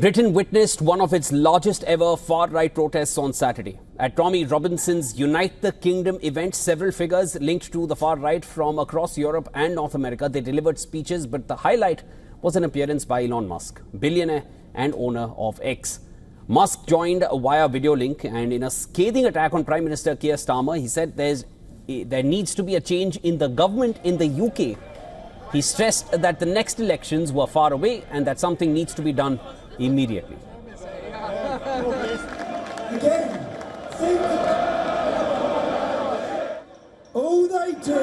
Britain witnessed one of its largest ever far-right protests on Saturday. At Tommy Robinson's Unite the Kingdom event, several figures linked to the far-right from across Europe and North America, they delivered speeches, but the highlight was an appearance by Elon Musk, billionaire and owner of X. Musk joined via video link, and in a scathing attack on Prime Minister Kier Starmer, he said there needs to be a change in the government in the UK. He stressed that the next elections were far away and that something needs to be done immediately. Again, think all they do.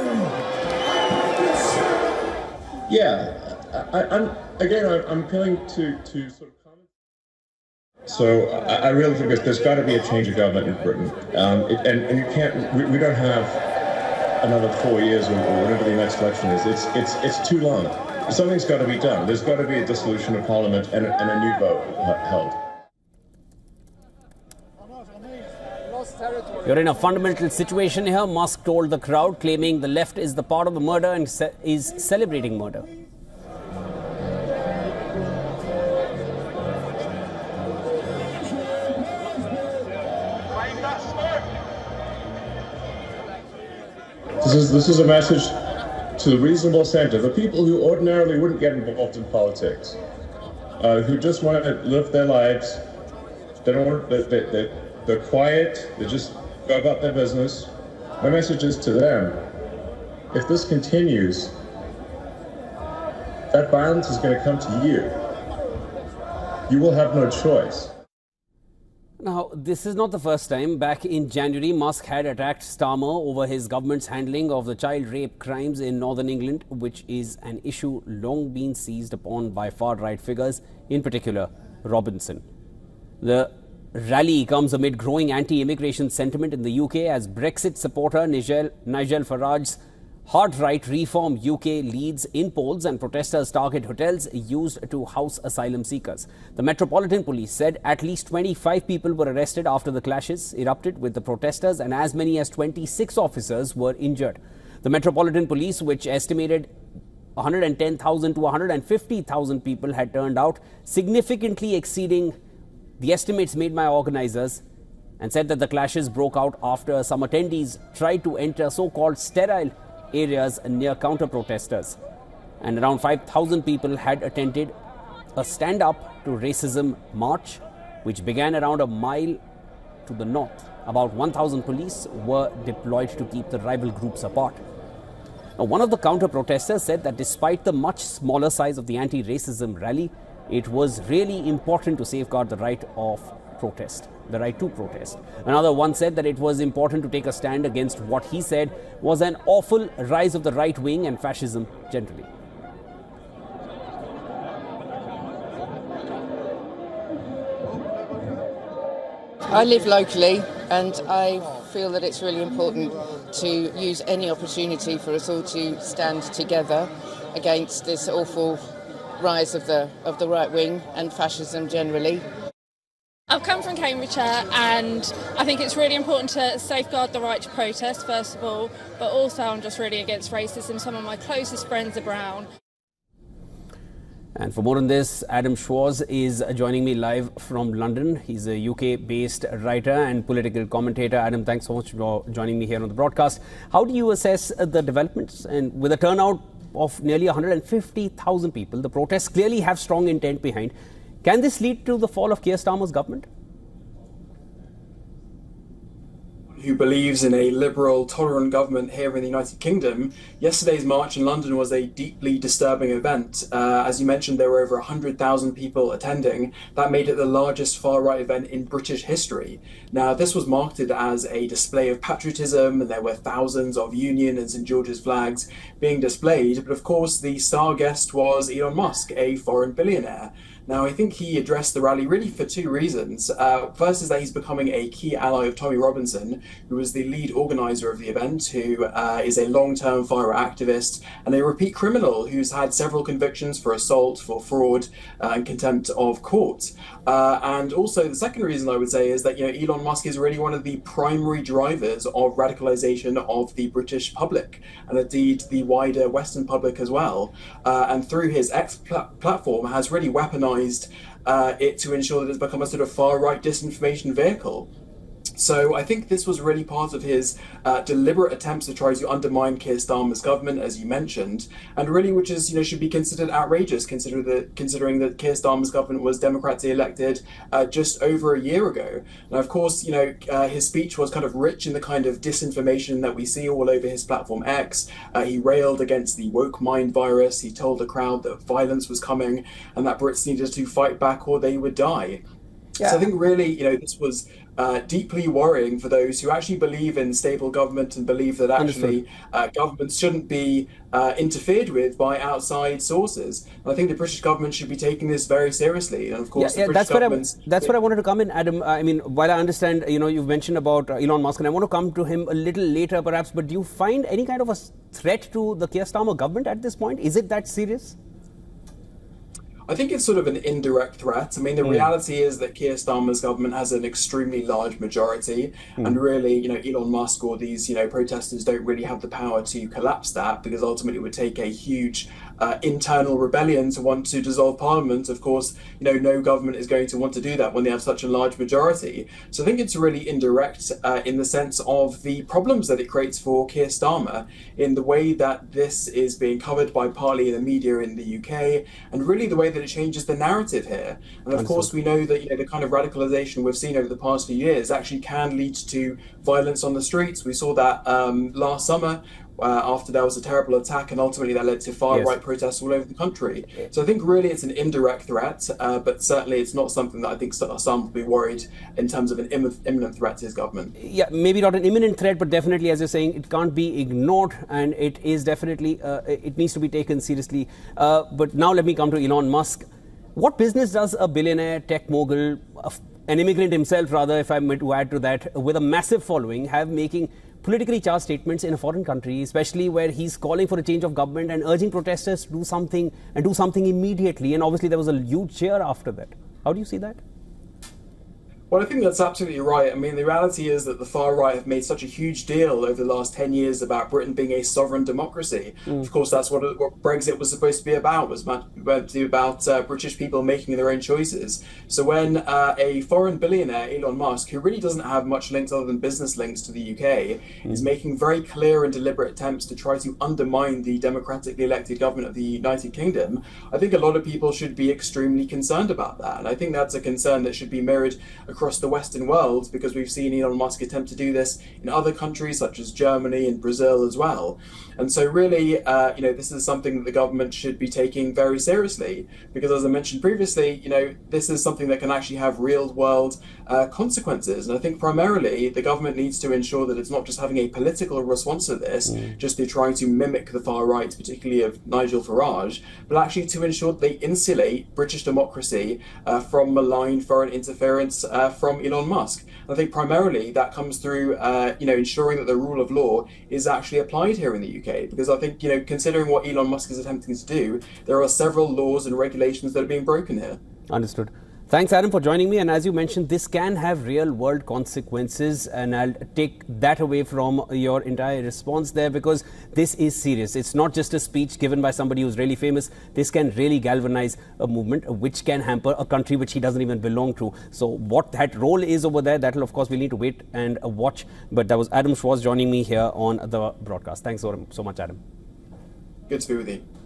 Yeah, I'm appealing to sort of comment. So I really think there's got to be a change of government in Britain, and you can't. We don't have another 4 years or whatever the next election is. It's too long. Something's got to be done. There's got to be a dissolution of Parliament and a new vote held. You're in a fundamental situation here, Musk told the crowd, claiming the left is the part of the murder and is celebrating murder. This is a message to the reasonable centre, the people who ordinarily wouldn't get involved in politics, who just want to live their lives. They don't want. They're quiet. They just go about their business. My message is to them: if this continues, that violence is going to come to you. You will have no choice. Now, this is not the first time. Back in January, Musk had attacked Starmer over his government's handling of the child rape crimes in northern England, which is an issue long been seized upon by far-right figures, in particular Robinson. The rally comes amid growing anti-immigration sentiment in the UK as Brexit supporter Nigel Farage's hard-right Reform UK leads in polls, and protesters target hotels used to house asylum seekers. The Metropolitan Police said at least 25 people were arrested after the clashes erupted with the protesters, and as many as 26 officers were injured. The Metropolitan Police, which estimated 110,000 to 150,000 people had turned out, significantly exceeding the estimates made by organizers, and said that the clashes broke out after some attendees tried to enter so-called sterile areas near counter-protesters, and around 5,000 people had attended a stand-up to racism march which began around a mile to the north. About 1,000 police were deployed to keep the rival groups apart. Now, one of the counter-protesters said that despite the much smaller size of the anti-racism rally, it was really important to safeguard the right of protest, the right to protest. Another one said that it was important to take a stand against what he said was an awful rise of the right wing and fascism generally. I live locally, and I feel that it's really important to use any opportunity for us all to stand together against this awful rise of the right wing and fascism generally. I've come from Cambridgeshire, and I think it's really important to safeguard the right to protest, first of all, but also I'm just really against racism. Some of my closest friends are brown. And for more on this, Adam Schwarz is joining me live from London. He's a UK-based writer and political commentator. Adam, thanks so much for joining me here on the broadcast. How do you assess the developments? And with a turnout of nearly 150,000 people, the protests clearly have strong intent behind. Can this lead to the fall of Kier Starmer's government? Who believes in a liberal, tolerant government here in the United Kingdom, yesterday's march in London was a deeply disturbing event. As you mentioned, there were over 100,000 people attending. That made it the largest far-right event in British history. Now, this was marketed as a display of patriotism, and there were thousands of Union and St George's flags being displayed. But of course, the star guest was Elon Musk, a foreign billionaire. Now, I think he addressed the rally really for two reasons. First is that he's becoming a key ally of Tommy Robinson, who was the lead organizer of the event, who is a long-term far-right activist and a repeat criminal who's had several convictions for assault, for fraud, and contempt of court. And also, the second reason I would say is that Elon Musk is really one of the primary drivers of radicalization of the British public, and indeed the wider Western public as well. And through his X platform has really weaponized it to ensure that it's become a sort of far-right disinformation vehicle. So I think this was really part of his deliberate attempts to try to undermine Kier Starmer's government, as you mentioned, and really which is, should be considered outrageous, considering that Kier Starmer's government was democratically elected just over a year ago. Now, of course, his speech was kind of rich in the kind of disinformation that we see all over his platform X. He railed against the woke mind virus. He told the crowd that violence was coming and that Brits needed to fight back or they would die. Yeah. So I think really, this was deeply worrying for those who actually believe in stable government and believe that actually governments shouldn't be interfered with by outside sources. And I think the British government should be taking this very seriously. And of course, that's what I wanted to come in, Adam. I mean, while I understand, you've mentioned about Elon Musk, and I want to come to him a little later, perhaps. But do you find any kind of a threat to the Kier Starmer government at this point? Is it that serious? I think it's sort of an indirect threat. I mean, the reality is that Kier Starmer's government has an extremely large majority, and really, Elon Musk or these, protesters don't really have the power to collapse that, because ultimately it would take a huge internal rebellion to want to dissolve Parliament. Of course, no government is going to want to do that when they have such a large majority. So I think it's really indirect in the sense of the problems that it creates for Kier Starmer in the way that this is being covered by partly the media in the UK, and really the way that it changes the narrative here. And of course, we know that the kind of radicalization we've seen over the past few years actually can lead to violence on the streets. We saw that last summer after there was a terrible attack, and ultimately that led to far-right protests all over the country. So I think really it's an indirect threat, but certainly it's not something that I think some would be worried in terms of an imminent threat to his government. Yeah, maybe not an imminent threat, but definitely, as you're saying, it can't be ignored, and it is definitely, it needs to be taken seriously. But now let me come to Elon Musk. What business does a billionaire tech mogul, an immigrant himself rather, if I may to add to that, with a massive following, have making politically charged statements in a foreign country, especially where he's calling for a change of government and urging protesters to do something immediately? And obviously there was a huge cheer after that. How do you see that? Well, I think that's absolutely right. I mean, the reality is that the far right have made such a huge deal over the last 10 years about Britain being a sovereign democracy. Of course, that's what Brexit was supposed to be about, was meant to be about British people making their own choices. So when a foreign billionaire, Elon Musk, who really doesn't have much links other than business links to the UK, is making very clear and deliberate attempts to try to undermine the democratically elected government of the United Kingdom, I think a lot of people should be extremely concerned about that. And I think that's a concern that should be mirrored across the Western world, because we've seen Elon Musk attempt to do this in other countries such as Germany and Brazil as well. And so really, this is something that the government should be taking very seriously, because as I mentioned previously, this is something that can actually have real world consequences. And I think primarily the government needs to ensure that it's not just having a political response to this, just to try to mimic the far right, particularly of Nigel Farage, but actually to ensure that they insulate British democracy from malign foreign interference from Elon Musk. I think primarily that comes through, ensuring that the rule of law is actually applied here in the UK. Because I think, considering what Elon Musk is attempting to do, there are several laws and regulations that are being broken here. Understood. Thanks, Adam, for joining me. And as you mentioned, this can have real-world consequences, and I'll take that away from your entire response there, because this is serious. It's not just a speech given by somebody who's really famous. This can really galvanize a movement which can hamper a country which he doesn't even belong to. So what that role is over there, that'll, of course, we'll need to wait and watch. But that was Adam Schwartz joining me here on the broadcast. Thanks so much, Adam. Good to be with you.